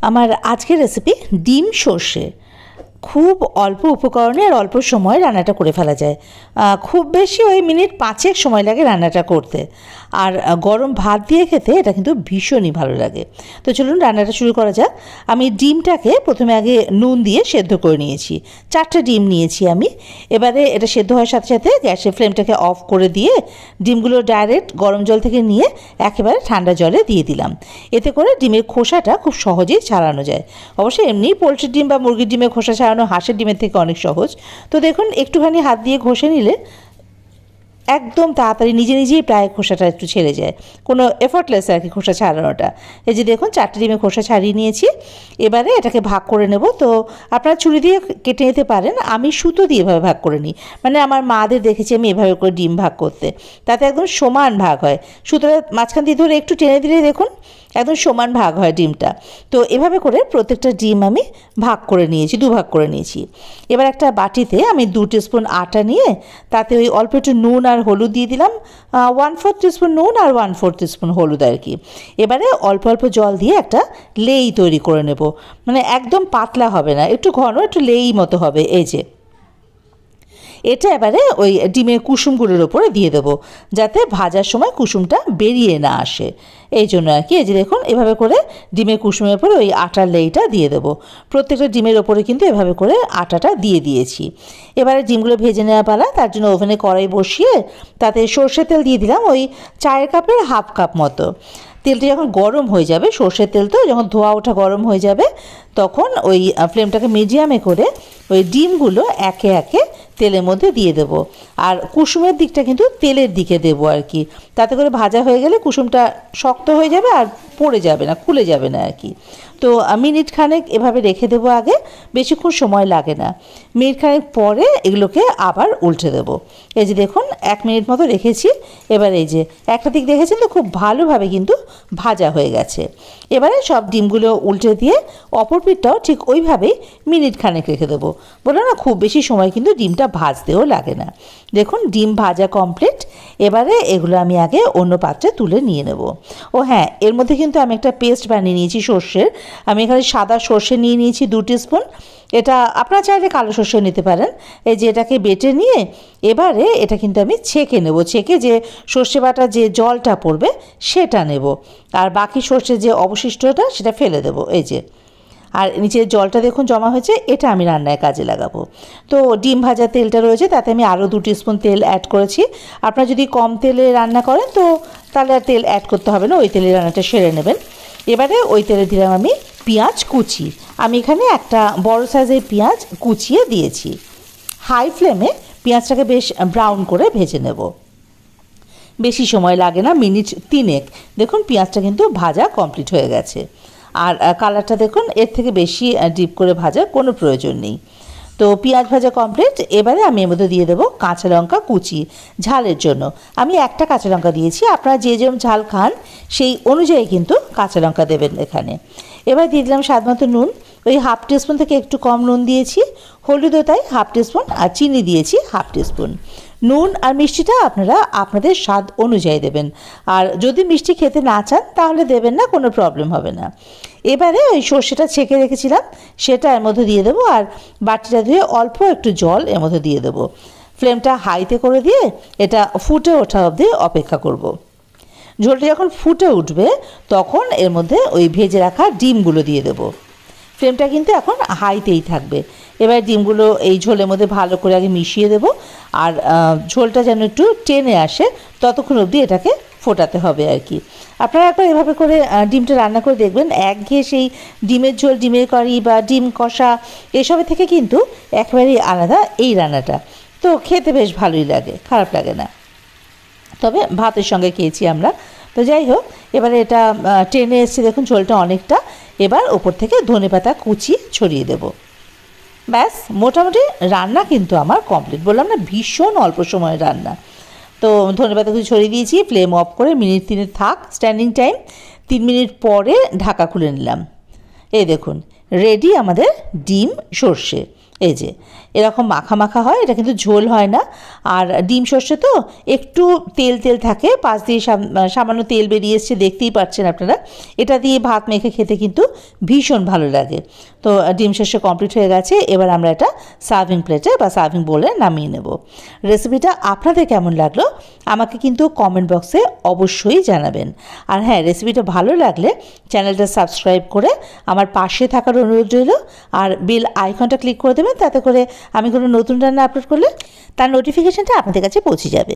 আমার আজকের রেসিপি ডিম সর্ষে। খুব অল্প উপকরণে আর অল্প সময়ে রান্নাটা করে ফেলা যায়। খুব বেশি ওই মিনিট 5 সময় লাগে রান্নাটা করতে। আর গরম ভাত দিয়ে খেতে এটা কিন্তু ভীষণই ভালো লাগে। তো চলুন রান্নাটা শুরু করা যাক। আমি ডিমটাকে প্রথমে আগে নুন দিয়ে সেদ্ধ করে নিয়েছি। 4টা ডিম নিয়েছি আমি। এবারে এটা সেদ্ধ হওয়ার সাথে সাথে গ্যাসের ফ্লেমটাকে অফ করে দিয়ে ডিমগুলো ডাইরেক্ট গরম জল থেকে নিয়ে একেবারে ঠান্ডা জলে দিয়ে দিলাম। এতে করে ডিমের খোসাটা খুব সহজেই ছাড়ানো যায়। অবশ্যই এমনি পোলট্রির ডিম বা মুরগির ডিমের খোসা ছাড়ানো হাঁসের ডিমের থেকে অনেক সহজ। তো দেখুন একটুখানি হাত দিয়ে ঘষে নিলে একদম তাড়াতাড়ি নিজে নিজেই প্রায় খোসাটা একটু ছেড়ে যায়, কোনো এফর্টলেস আর কি খোসা ছাড়ানোটা। এই যে দেখুন 4টে ডিমের খোসা ছাড়িয়ে নিয়েছি। এবারে এটাকে ভাগ করে নেব। তো আপনারা ছুরি দিয়ে কেটে নিতে পারেন, আমি সুতো দিয়ে এভাবে ভাগ করে নিই। মানে আমার মাদের দেখেছি আমি এভাবে করে ডিম ভাগ করতে, তাতে একদম সমান ভাগ হয়। সুতোটা মাঝখান দিয়ে ধরে একটু টেনে দিলে দেখুন একদম সমান ভাগ হয় ডিমটা। তো এভাবে করে প্রত্যেকটা ডিম আমি ভাগ করে নিয়েছি, দুভাগ করে নিয়েছি। এবার একটা বাটিতে আমি 2 টিস্পুন আটা নিয়ে তাতে ওই অল্প একটু নুন আর হলুদ দিয়ে দিলাম। 1/4 টিস্পুন নুন আর 1/4 টিস্পুন হলুদ আর কি। এবারে অল্প অল্প জল দিয়ে একটা লেই তৈরি করে নেব। মানে একদম পাতলা হবে না, একটু ঘন, একটু লেই মতো হবে। এই যে এটা এবারে ওই ডিমের কুসুমগুলোর ওপরে দিয়ে দেবো, যাতে ভাজার সময় কুসুমটা বেরিয়ে না আসে। এই জন্য আর কি। এই যে দেখুন এভাবে করে ডিমের কুসুমের ওপরে ওই আটার লেইটা দিয়ে দেবো। প্রত্যেকটা ডিমের ওপরে কিন্তু এভাবে করে আটাটা দিয়ে দিয়েছি। এবারে ডিমগুলো ভেজে নেওয়া পালা। তার জন্য ওভেনে কড়াই বসিয়ে তাতে সর্ষের তেল দিয়ে দিলাম ওই চায়ের কাপের হাফ কাপ মতো। তেলটা যখন গরম হয়ে যাবে, সর্ষের তেল তো যখন ধোয়া ওঠা গরম হয়ে যাবে, তখন ওই ফ্লেমটাকে মিডিয়ামে করে ওই ডিমগুলো একে একে তেলের মধ্যে দিয়ে দেবো। আর কুসুমের দিকটা কিন্তু তেলের দিকে দেবো আর কি। তাতে করে ভাজা হয়ে গেলে কুসুমটা শক্ত হয়ে যাবে আর পড়ে যাবে না, খুলে যাবে না আর কি। তো মিনিট খানেক এভাবে রেখে দেবো আগে, বেশিক্ষণ সময় লাগে না। মিনিট খানেক পরে এগুলোকে আবার উল্টে দেবো। এই যে দেখুন 1 মিনিট মতো রেখেছি। এবার এই যে একটা দিক দেখেছেন তো খুব ভালোভাবে কিন্তু ভাজা হয়ে গেছে। এবারে সব ডিমগুলো উল্টে দিয়ে অপর পিঠটাও ঠিক ওইভাবেই মিনিট খানেক রেখে দেবো। বললাম না খুব বেশি সময় কিন্তু ডিমটা ভাজতেও লাগে না। দেখুন ডিম ভাজা কমপ্লিট। এবারে এগুলো আমি আগে অন্য পাত্রে তুলে নিয়ে নেব। ও হ্যাঁ, এর মধ্যে কিন্তু আমি একটা পেস্ট বানিয়ে নিয়েছি সর্ষের। আমি এখানে সাদা সর্ষে নিয়ে নিয়েছি 2 টিস্পুন। এটা আপনারা চাইলে কালো সর্ষে নিতে পারেন। এই যে এটাকে বেটে নিয়ে এবারে এটা কিন্তু আমি ছেঁকে নেব। ছেঁকে যে সর্ষে বাটা যে জলটা পড়বে সেটা নেব, আর বাকি সর্ষে যে অবশিষ্টটা সেটা ফেলে দেব। এই যে আর নিচের জলটা দেখুন জমা হয়েছে, এটা আমি রান্নায় কাজে লাগাবো। তো ডিম ভাজা তেলটা রয়েছে, তাতে আমি আরও 2 টিস্পুন তেল অ্যাড করেছি। আপনারা যদি কম তেলে রান্না করেন তো তাহলে আর তেল অ্যাড করতে হবে না, ওই তেলে রান্নাটা সেরে নেবেন। এবারে ওই তেলে দিলাম আমি পেঁয়াজ কুচি। আমি এখানে একটা বড় সাইজের পেঁয়াজ কুচিয়ে দিয়েছি। হাই ফ্লেমে পেঁয়াজটাকে বেশ ব্রাউন করে ভেজে নেব। বেশি সময় লাগে না, মিনিট 3। দেখুন পেঁয়াজটা কিন্তু ভাজা কমপ্লিট হয়ে গেছে। আর কালারটা দেখুন, এর থেকে বেশি ডিপ করে ভাজার কোনো প্রয়োজন নেই। তো পেঁয়াজ ভাজা কমপ্লিট। এবারে আমি এর মধ্যে দিয়ে দেবো কাঁচা লঙ্কা কুচি। ঝালের জন্য আমি একটা কাঁচা লঙ্কা দিয়েছি, আপনারা যে যেরকম ঝাল খান সেই অনুযায়ী কিন্তু কাঁচা লঙ্কা দেবেন এখানে। এবার দিয়ে দিলাম স্বাদ মতো নুন, ওই 1/2 টিস্পুন থেকে একটু কম নুন দিয়েছি। হলুদও তাই 1/2 টিস্পুন, আর চিনি দিয়েছি 1/2 টিস্পুন। নুন আর মিষ্টিটা আপনারা আপনাদের স্বাদ অনুযায়ী দেবেন। আর যদি মিষ্টি খেতে না চান তাহলে দেবেন না, কোনো প্রবলেম হবে না। এবারে ওই সর্ষেটা ছেঁকে রেখেছিলাম সেটা এর মধ্যে দিয়ে দেবো, আর বাটিটা ধুয়ে অল্প একটু জল এর মধ্যে দিয়ে দেবো। ফ্লেমটা হাইতে করে দিয়ে এটা ফুটে ওঠা অবধি অপেক্ষা করব। ঝোলটা যখন ফুটে উঠবে তখন এর মধ্যে ওই ভেজে রাখা ডিমগুলো দিয়ে দেবো। ফ্লেমটা কিন্তু এখন হাইতেই থাকবে। এবার ডিমগুলো এই ঝোলের মধ্যে ভালো করে আগে মিশিয়ে দেবো, আর ঝোলটা যেন একটু টেনে আসে ততক্ষণ অবধি এটাকে ফোটাতে হবে আর কি। আপনারা একবার এভাবে করে ডিমটা রান্না করে দেখবেন, একঘেয়ে সেই ডিমের ঝোল, ডিমের কারি বা ডিম কষা এসবের থেকে কিন্তু একেবারেই আলাদা এই রান্নাটা। তো খেতে বেশ ভালোই লাগে, খারাপ লাগে না। তবে ভাতের সঙ্গে খেয়েছি আমরা। তো যাই হোক, এবারে এটা টেনে এসেছে দেখুন ঝোলটা অনেকটা। এবার ওপর থেকে ধনেপাতা কুচি ছড়িয়ে দেব। ব্যাস, মোটামুটি রান্না কিন্তু আমার কমপ্লিট। বললাম না ভীষণ অল্প সময়ের রান্না। তো ধনেপাতা কুচি ছড়িয়ে দিয়েছি। ফ্লেম অফ করে মিনিট 3 থাক, স্ট্যান্ডিং টাইম। 3 মিনিট পরে ঢাকা খুলে নিলাম। এই দেখুন রেডি আমাদের ডিম সর্ষে। এই যে এরকম মাখা মাখা হয়, এটা কিন্তু ঝোল হয় না। আর ডিম সর্ষে তো একটু তেল তেল থাকে, পাশ দিয়ে সামান্য তেল বেরিয়ে এসছে, দেখতেই পাচ্ছেন আপনারা। এটা দিয়ে ভাত মেখে খেতে কিন্তু ভীষণ ভালো লাগে। তো ডিম সর্ষে কমপ্লিট হয়ে গেছে, এবার আমরা এটা সার্ভিং প্লেটে বা সার্ভিং বোলে নামিয়ে নেব। রেসিপিটা আপনাদের কেমন লাগলো আমাকে কিন্তু কমেন্ট বক্সে অবশ্যই জানাবেন। আর হ্যাঁ, রেসিপিটা ভালো লাগলে চ্যানেলটা সাবস্ক্রাইব করে আমার পাশে থাকার অনুরোধ রইল। আর বেল আইকনটা ক্লিক করে দেবেন, তাতে করে আমি কোনো নতুন রান্না আপলোড করলে তার নোটিফিকেশানটা আপনাদের কাছে পৌঁছে যাবে।